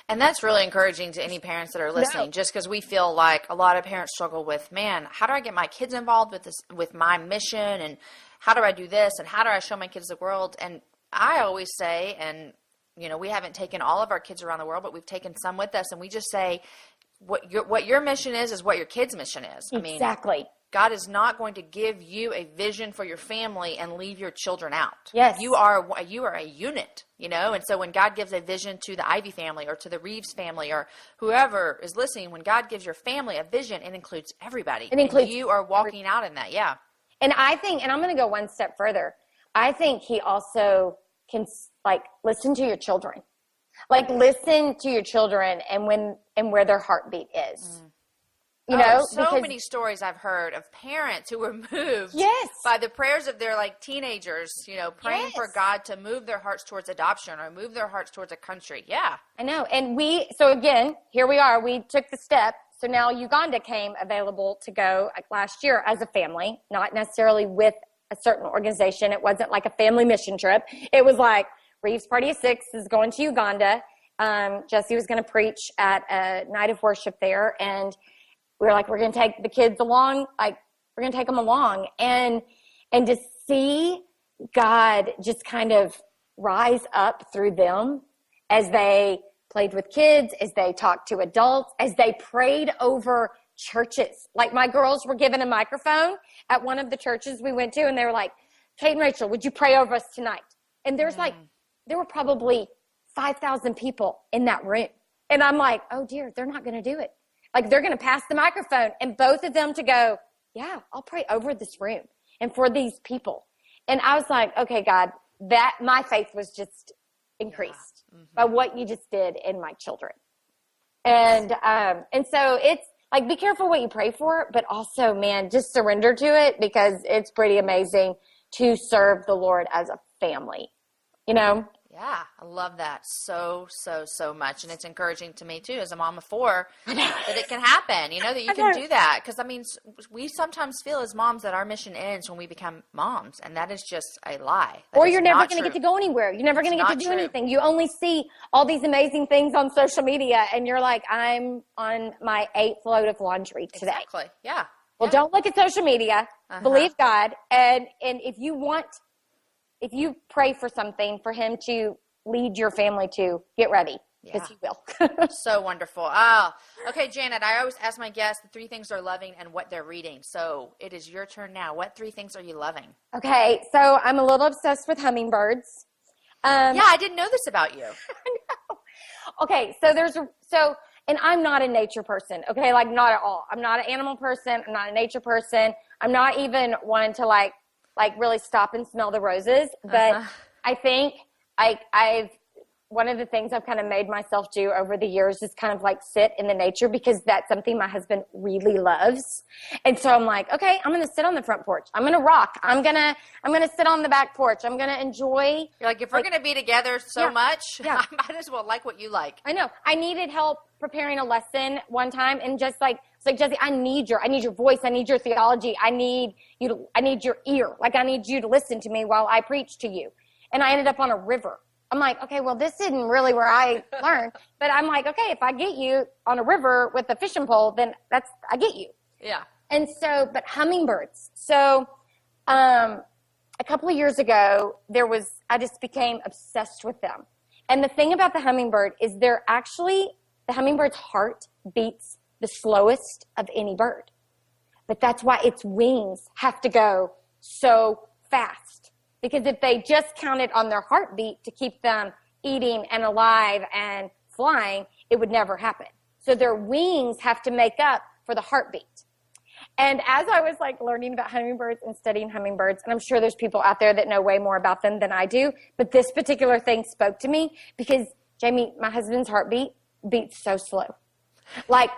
And that's really encouraging to any parents that are listening, just because we feel like a lot of parents struggle with, man, how do I get my kids involved with this, with my mission, and how do I do this, and how do I show my kids the world? And I always say, and we haven't taken all of our kids around the world, but we've taken some with us, and we just say, what your mission is what your kids' mission is. Exactly. God is not going to give you a vision for your family and leave your children out. Yes. You are a unit, and so when God gives a vision to the Ivey family or to the Reeves family or whoever is listening, when God gives your family a vision, it includes everybody. It includes, and you are walking out in that. Yeah. And I think, and I'm going to go one step further, I think he also can listen to your children. Listen to your children and where their heartbeat is. Many stories I've heard of parents who were moved by the prayers of their teenagers, praying for God to move their hearts towards adoption or move their hearts towards a country. Yeah. I know. And so again, here we are, we took the step. So now Uganda came available to go last year as a family, not necessarily with a certain organization. It wasn't like a family mission trip. It was like Reeves Party of Six is going to Uganda. Jesse was going to preach at a night of worship there. And we were like, we're going to take the kids along. Like, we're going to take them along. And to see God just kind of rise up through them as they played with kids, as they talked to adults, as they prayed over churches. Like, my girls were given a microphone at one of the churches we went to, and they were like, Kate and Rachel, would you pray over us tonight? And there were probably 5,000 people in that room. And I'm like, oh dear, they're not going to do it. Like, they're going to pass the microphone, and both of them to go, yeah, I'll pray over this room and for these people. And I was like, okay, God, that my faith was just increased by what you just did in my children. And so it's like, be careful what you pray for, but also, man, just surrender to it, because it's pretty amazing to serve the Lord as a family, you know? Yeah, I love that so much. And it's encouraging to me, too, as a mom of 4, that it can happen, you know, that you can do that. Because, I mean, we sometimes feel as moms that our mission ends when we become moms, and that is just a lie. Or you're never going to get to go anywhere. You're never going to get to do anything. You only see all these amazing things on social media, and you're like, I'm on my 8th load of laundry today. Exactly, yeah. Well, don't look at social media. Believe God. And if you pray for something for him to lead your family to, get ready, because he will. So wonderful. Oh, okay, Janet, I always ask my guests the 3 things they're loving and what they're reading. So it is your turn now. What 3 things are you loving? Okay, so I'm a little obsessed with hummingbirds. Yeah, I didn't know this about you. I know. Okay, and I'm not a nature person, okay? Like, not at all. I'm not an animal person. I'm not a nature person. I'm not even one to like really stop and smell the roses. But I think one of the things I've kind of made myself do over the years is kind of like sit in the nature, because that's something my husband really loves. And so I'm like, okay, I'm going to sit on the front porch. I'm going to rock. I'm going to sit on the back porch. I'm going to enjoy. You're like, if we're going to be together so much, I might as well like what you like. I know. I needed help preparing a lesson one time, and just like, it's like, Jesse, I need your voice. I need your theology. I need your ear. Like, I need you to listen to me while I preach to you. And I ended up on a river. I'm like, okay, well, this isn't really where I learned. But I'm like, okay, if I get you on a river with a fishing pole, then I get you. Yeah. And so, but hummingbirds. So, a couple of years ago, I just became obsessed with them. And the thing about the hummingbird is the hummingbird's heart beats the slowest of any bird. But that's why its wings have to go so fast. Because if they just counted on their heartbeat to keep them eating and alive and flying, it would never happen. So their wings have to make up for the heartbeat. And as I was like learning about hummingbirds and studying hummingbirds, and I'm sure there's people out there that know way more about them than I do, but this particular thing spoke to me because, Jamie, my husband's heartbeat beats so slow. Like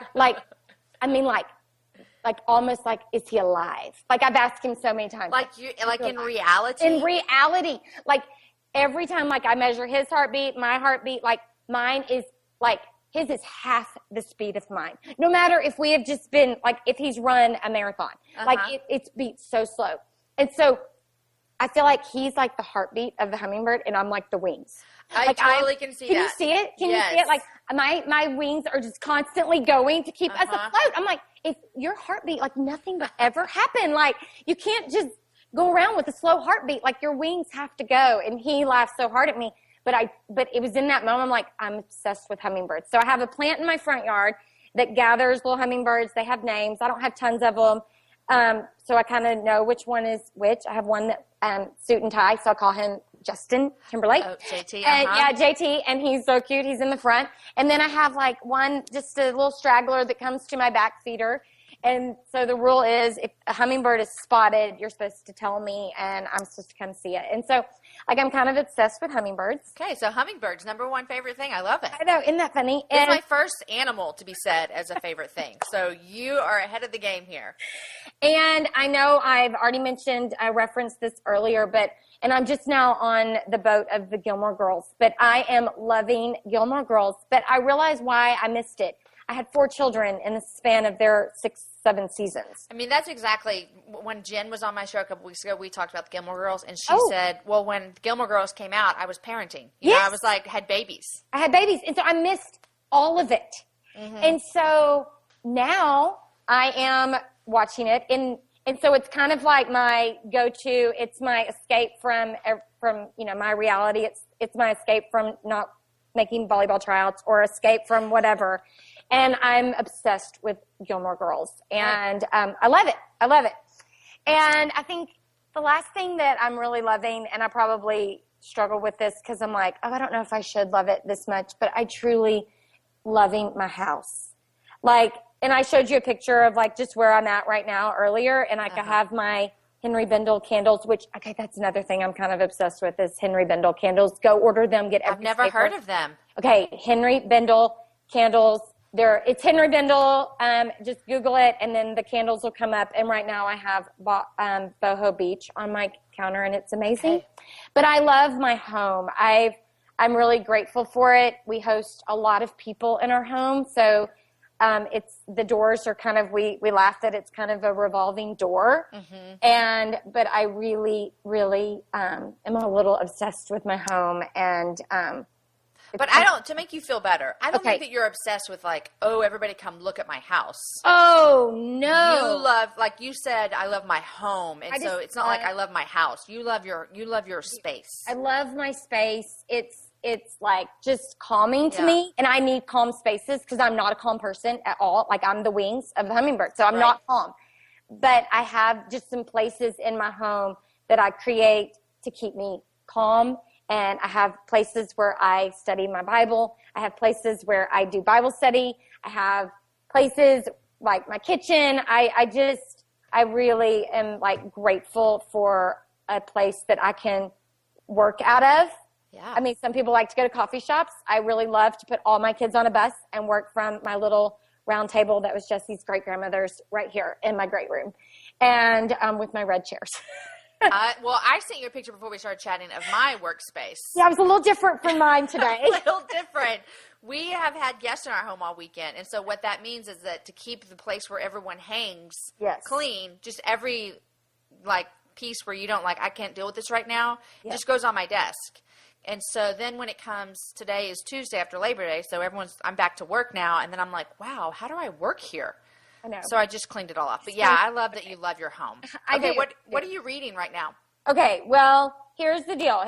almost like, is he alive? Like, I've asked him so many times. In reality? In reality. Like, every time, like, I measure his heartbeat, my heartbeat, like, mine is, like, his is half the speed of mine. No matter if we have just been, like, if he's run a marathon. Like, it's beats so slow. And so, I feel like he's like the heartbeat of the hummingbird, and I'm like the wings. I totally can see that. Can you see it? Can you see it? Like, my wings are just constantly going to keep us afloat. I'm like, if your heartbeat, like, nothing would ever happen. Like, you can't just go around with a slow heartbeat. Like, your wings have to go. And he laughed so hard at me. But it was in that moment, I'm like, I'm obsessed with hummingbirds. So I have a plant in my front yard that gathers little hummingbirds. They have names. I don't have tons of them. So I kind of know which one is which. I have one that suit and tie, so I call him Justin Timberlake. Oh, JT. And, yeah, JT, and he's so cute. He's in the front. And then I have like one, just a little straggler that comes to my back feeder. And so the rule is, if a hummingbird is spotted, you're supposed to tell me, and I'm supposed to come see it. And so, like, I'm kind of obsessed with hummingbirds. Okay, so hummingbirds, number one favorite thing. I love it. I know, isn't that funny? It's my first animal to be said as a favorite thing. So you are ahead of the game here. And I know I've already mentioned, I referenced this earlier, and I'm just now on the boat of the Gilmore Girls, but I am loving Gilmore Girls. But I realize why I missed it. I had 4 children in the span of their 6 7 seasons. I mean, that's exactly when Jen was on my show a couple weeks ago. We talked about the Gilmore Girls, and she said, "Well, when the Gilmore Girls came out, I was parenting. You know, I was like had babies. I had babies, and so I missed all of it. Mm-hmm. And so now I am watching it, and so it's kind of like my go-to. It's my escape from my reality. It's my escape from not making volleyball tryouts or escape from whatever. And I'm obsessed with Gilmore Girls, and I love it. I love it. And I think the last thing that I'm really loving, and I probably struggle with this because I'm like, I don't know if I should love it this much, but I truly loving my house. Like, and I showed you a picture of like just where I'm at right now earlier, and I have my Henry Bendel candles, which, okay, that's another thing I'm kind of obsessed with is Henry Bendel candles. Go order them. Get every I've never heard of them. Okay, Henry Bendel candles. It's Henry Bendel. Just Google it, and then the candles will come up. And right now I have Boho Beach on my counter, and it's amazing. Okay. But I love my home. I'm really grateful for it. We host a lot of people in our home, so it's the doors are kind of we laugh that it's kind of a revolving door. Mm-hmm. But I really, really am a little obsessed with my home, and but I don't, to make you feel better, I don't think that you're obsessed with like, oh, everybody come look at my house. Oh, no. You love, like you said, I love my home. And so it's not like I love my house. You love your space. I love my space. It's like just calming to me. And I need calm spaces because I'm not a calm person at all. Like I'm the wings of the hummingbird. So I'm not calm. But I have just some places in my home that I create to keep me calm. And I have places where I study my Bible. I have places where I do Bible study. I have places like my kitchen. I really am like grateful for a place that I can work out of. Yeah. I mean, some people like to go to coffee shops. I really love to put all my kids on a bus and work from my little round table that was Jesse's great grandmother's right here in my great room, and with my red chairs. Well, I sent you a picture before we started chatting of my workspace. Yeah, it was a little different from mine today. A little different. We have had guests in our home all weekend, and so what that means is that to keep the place where everyone hangs clean, just every like piece where you don't like, I can't deal with this right now, just goes on my desk. And so then when it comes, today is Tuesday after Labor Day, so I'm back to work now, and then I'm like, wow, how do I work here? I know. So I just cleaned it all off. But yeah, I love that you love your home. Okay, what are you reading right now? Okay, well, here's the deal.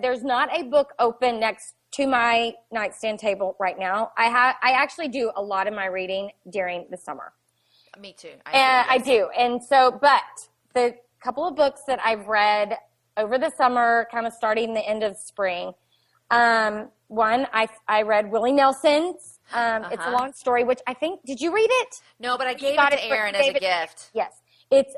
There's not a book open next to my nightstand table right now. I actually do a lot of my reading during the summer. Me too. I do. And so, but the couple of books that I've read over the summer, kind of starting the end of spring. One, I read Willie Nelson's. It's a long story, which I think, did you read it? No, but I gave it to Aaron as a gift. Yes. It's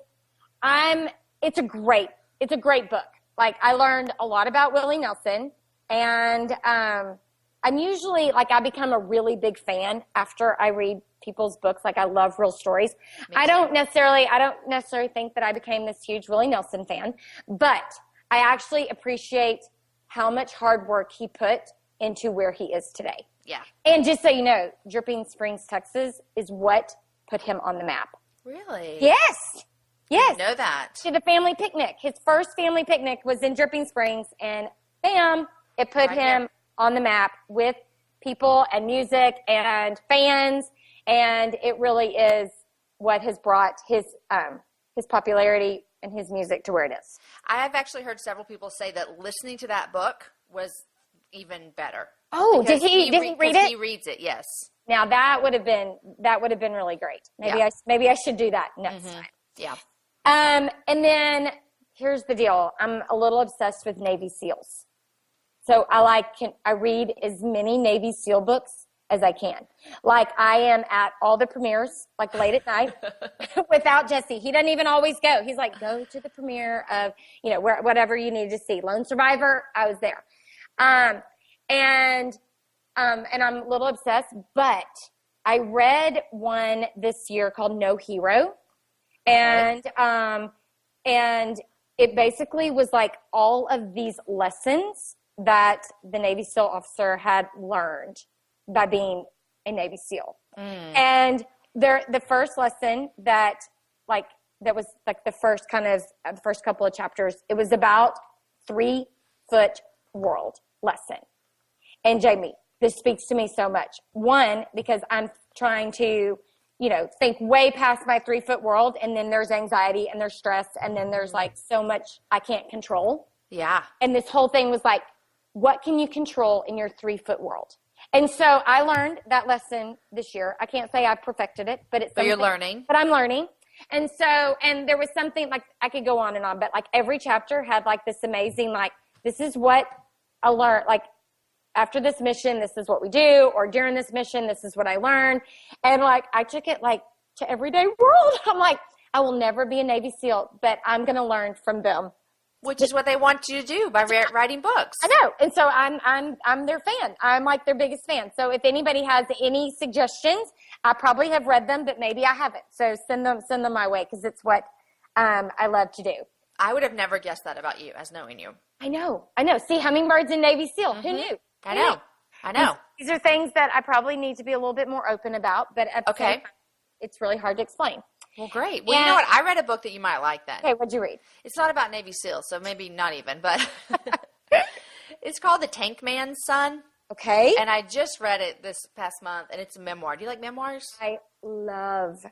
a great book. Like I learned a lot about Willie Nelson, and I'm usually like, I become a really big fan after I read people's books. Like I love real stories. I don't necessarily think that I became this huge Willie Nelson fan, but I actually appreciate how much hard work he put into where he is today. Yeah. And just so you know, Dripping Springs, Texas is what put him on the map. Really? Yes. Yes. I didn't know that. To the family picnic. His first family picnic was in Dripping Springs, and bam, it put him on the map with people and music and fans, and it really is what has brought his popularity and his music to where it is. I have actually heard several people say that listening to that book was even better. Oh, did he read it? He reads it, yes. Now that would have been really great. Maybe I should do that next time. Yeah. And then here's the deal. I'm a little obsessed with Navy SEALs. So I read as many Navy SEAL books as I can. Like I am at all the premieres, like late at night, without Jesse. He doesn't even always go. He's like, go to the premiere of, whatever you need to see. Lone Survivor, I was there. And I'm a little obsessed, but I read one this year called No Hero. And it basically was like all of these lessons that the Navy SEAL officer had learned by being a Navy SEAL. And the first lesson that was like the first kind of the first couple of chapters, it was about 3-foot world lesson. And Jamie, this speaks to me so much. One, because I'm trying to, think way past my 3-foot world, and then there's anxiety and there's stress, and then there's like so much I can't control. Yeah. And this whole thing was like, what can you control in your 3-foot world? And so I learned that lesson this year. I can't say I perfected it, but you're learning. But I'm learning. And so, and there was something like, I could go on and on, but like every chapter had like this amazing, like, this is what I learned. Like, after this mission, this is what we do, or during this mission, this is what I learned. And like, I took it like to everyday world. I'm like, I will never be a Navy SEAL, but I'm going to learn from them. Which is what they want you to do by writing books. I know. And so I'm their fan. I'm like their biggest fan. So if anybody has any suggestions, I probably have read them, but maybe I haven't. So send them my way, because it's what I love to do. I would have never guessed that about you, as knowing you. I know. See, hummingbirds and Navy SEAL. Mm-hmm. Who knew? I know. These are things that I probably need to be a little bit more open about, but at the same time, it's really hard to explain. Well, great. Well, you know what? I read a book that you might like then. Okay, what'd you read? It's not about Navy SEALs, so maybe not even, but it's called The Tank Man's Son. Okay. And I just read it this past month, and it's a memoir. Do you like memoirs? I love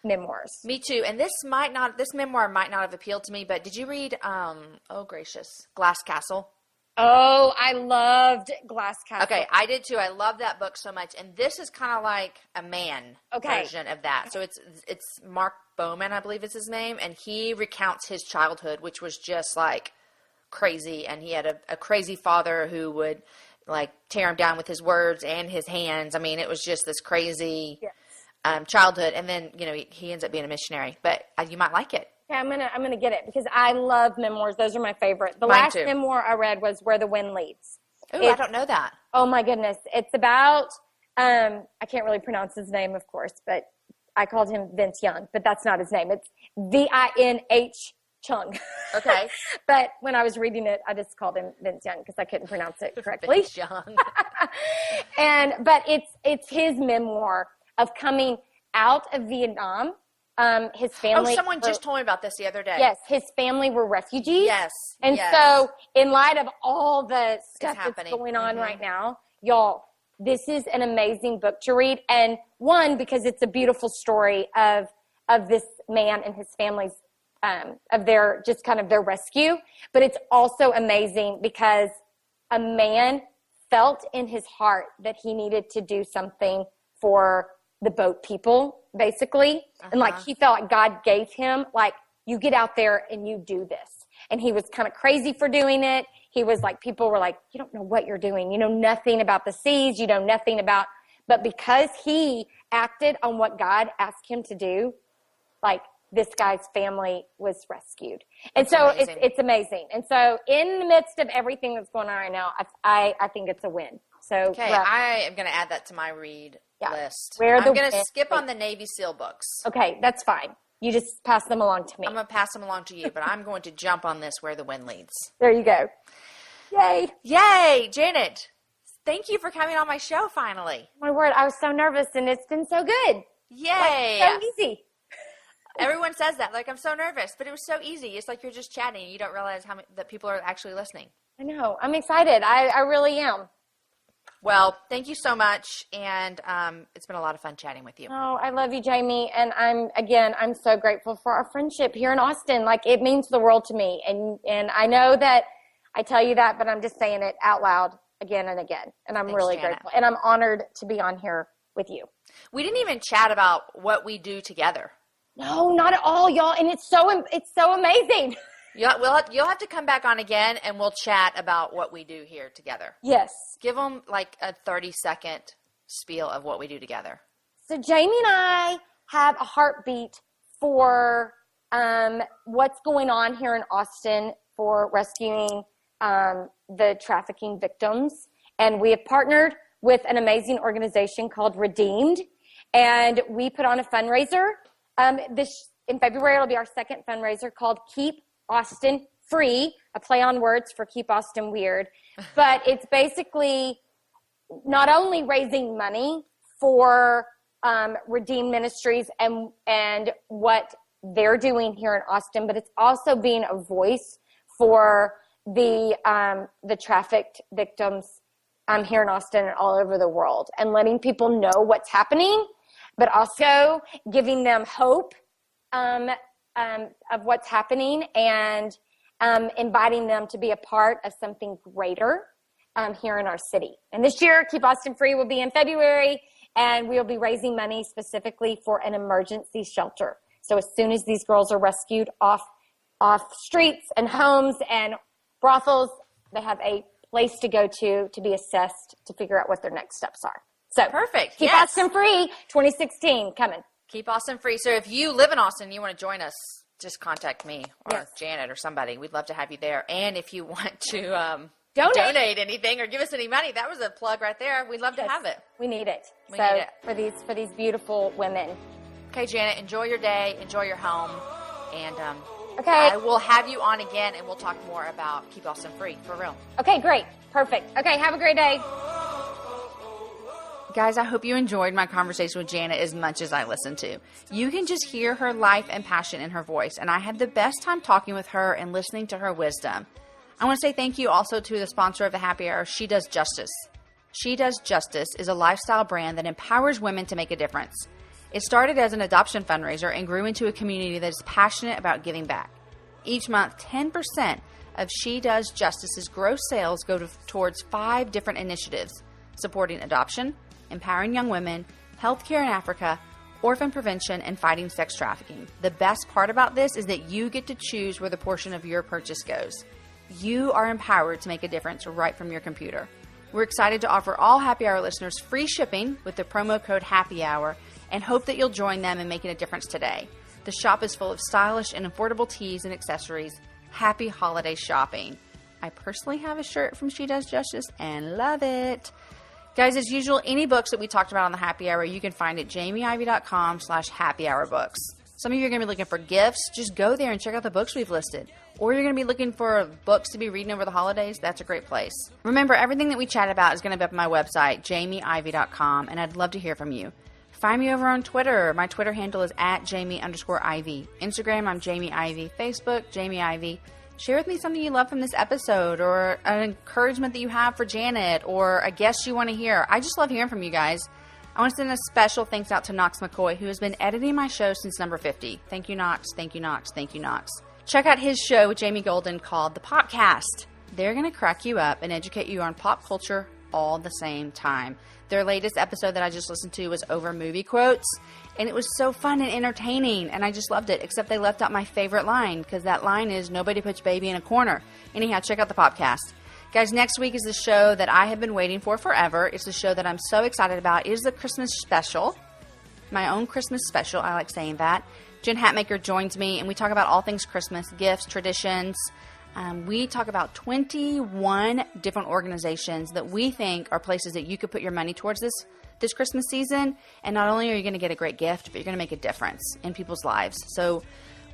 memoirs. Me too. And this memoir might not have appealed to me, but did you read, oh gracious, Glass Castle? Oh, I loved Glass Castle. Okay, I did too. I love that book so much. And this is kind of like a man version of that. So it's Mark Bowman, I believe is his name, and he recounts his childhood, which was just like crazy. And he had a crazy father who would like tear him down with his words and his hands. I mean, it was just this crazy childhood. And then, he ends up being a missionary. But you might like it. Yeah, I'm gonna get it, because I love memoirs. Those are my favorite. The last memoir I read was Where the Wind Leads. Oh, I don't know that. Oh my goodness. It's about I can't really pronounce his name, of course, but I called him Vince Young, but that's not his name. It's Vinh Chung. Okay. But when I was reading it, I just called him Vince Young because I couldn't pronounce it correctly. Vince Young. But it's his memoir of coming out of Vietnam. His family. Oh, someone just told me about this the other day. Yes, his family were refugees. Yes. And so, in light of all the stuff that's going on mm-hmm. right now, y'all, this is an amazing book to read. And one, because it's a beautiful story of this man and his family's of their just kind of their rescue. But it's also amazing because a man felt in his heart that he needed to do something for the boat people, basically. Uh-huh. And like he felt like God gave him, like, you get out there and you do this. And he was kind of crazy for doing it. He was like, people were like, you don't know what you're doing. You know nothing about the seas. You know nothing about, but because he acted on what God asked him to do, like this guy's family was rescued. And that's so amazing. It's amazing. And so in the midst of everything that's going on right now, I think it's a win. So okay, I am going to add that to my read list. I'm going to skip on the Navy SEAL books. Okay, that's fine. You just pass them along to me. I'm going to pass them along to you, but I'm going to jump on this Where the Wind Leads. There you go. Yay. Yay, Janet. Thank you for coming on my show finally. My word, I was so nervous and it's been so good. Yay. Like, so easy. Everyone says that. Like, I'm so nervous, but it was so easy. It's like you're just chatting and you don't realize that people are actually listening. I know. I'm excited. I really am. Well, thank you so much, and it's been a lot of fun chatting with you. Oh, I love you, Jamie, and I'm so grateful for our friendship here in Austin. Like, it means the world to me, and I know that I tell you that, but I'm just saying it out loud again and again, and I'm really grateful, and I'm honored to be on here with you. We didn't even chat about what we do together. No, not at all, y'all, and it's so amazing. You'll have to come back on again, and we'll chat about what we do here together. Yes. Give them like a 30-second spiel of what we do together. So Jamie and I have a heartbeat for what's going on here in Austin for rescuing the trafficking victims. And we have partnered with an amazing organization called Redeemed. And we put on a fundraiser. In February, it'll be our second fundraiser called Keep Austin Free, a play on words for Keep Austin Weird. But it's basically not only raising money for Redeem Ministries and what they're doing here in Austin, but it's also being a voice for the trafficked victims here in Austin and all over the world, and letting people know what's happening, but also giving them hope of what's happening, and inviting them to be a part of something greater here in our city. And this year, Keep Austin Free will be in February, and we'll be raising money specifically for an emergency shelter. So as soon as these girls are rescued off streets and homes and brothels, they have a place to go to be assessed, to figure out what their next steps are. So perfect. Keep Austin Free 2016 coming. Keep Austin Free. So if you live in Austin and you want to join us, just contact me or Janet or somebody. We'd love to have you there. And if you want to donate anything or give us any money, that was a plug right there. We'd love to have it. We need it. We need it. For these beautiful women. Okay, Janet, enjoy your day, enjoy your home, and okay, I will have you on again, and we'll talk more about Keep Austin Free, for real. Okay, great. Perfect. Okay, have a great day. Guys, I hope you enjoyed my conversation with Janet as much as I listened to. You can just hear her life and passion in her voice, and I had the best time talking with her and listening to her wisdom. I want to say thank you also to the sponsor of the Happy Hour, She Does Justice. She Does Justice is a lifestyle brand that empowers women to make a difference. It started as an adoption fundraiser and grew into a community that is passionate about giving back. Each month, 10% of She Does Justice's gross sales go towards 5 different initiatives, supporting adoption, empowering young women, healthcare in Africa, orphan prevention, and fighting sex trafficking. The best part about this is that you get to choose where the portion of your purchase goes. You are empowered to make a difference right from your computer. We're excited to offer all Happy Hour listeners free shipping with the promo code Happy Hour, and hope that you'll join them in making a difference today. The shop is full of stylish and affordable tees and accessories. Happy holiday shopping. I personally have a shirt from She Does Justice and love it. Guys, as usual, any books that we talked about on the Happy Hour, you can find at jamieivey.com/happyhourbooks. Some of you are going to be looking for gifts. Just go there and check out the books we've listed. Or you're going to be looking for books to be reading over the holidays. That's a great place. Remember, everything that we chat about is going to be up on my website, jamieivey.com, and I'd love to hear from you. Find me over on Twitter. My Twitter handle is @Jamie_Ivey. Instagram, I'm Jamie Ivey. Facebook, Jamie Ivey. Share with me something you love from this episode, or an encouragement that you have for Janet, or a guest you want to hear. I just love hearing from you guys. I want to send a special thanks out to Knox McCoy, who has been editing my show since number 50. Thank you, Knox. Thank you, Knox. Thank you, Knox. Check out his show with Jamie Golden called The Podcast. They're going to crack you up and educate you on pop culture all at the same time. Their latest episode that I just listened to was over movie quotes, and it was so fun and entertaining, and I just loved it, except they left out my favorite line, because that line is, nobody puts baby in a corner. Anyhow, check out the podcast. Guys, next week is the show that I have been waiting for forever. It's the show that I'm so excited about. It is the Christmas special, my own Christmas special. I like saying that. Jen Hatmaker joins me, and we talk about all things Christmas, gifts, traditions. We talk about 21 different organizations that we think are places that you could put your money towards this Christmas season. And not only are you going to get a great gift, but you're going to make a difference in people's lives. So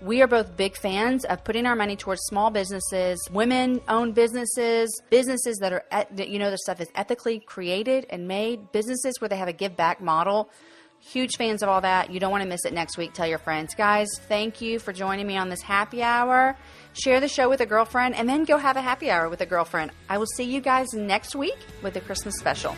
we are both big fans of putting our money towards small businesses, women-owned businesses, businesses that are, the stuff is ethically created and made, businesses where they have a give-back model. Huge fans of all that. You don't want to miss it next week. Tell your friends. Guys, thank you for joining me on this happy hour. Share the show with a girlfriend, and then go have a happy hour with a girlfriend. I will see you guys next week with the Christmas special.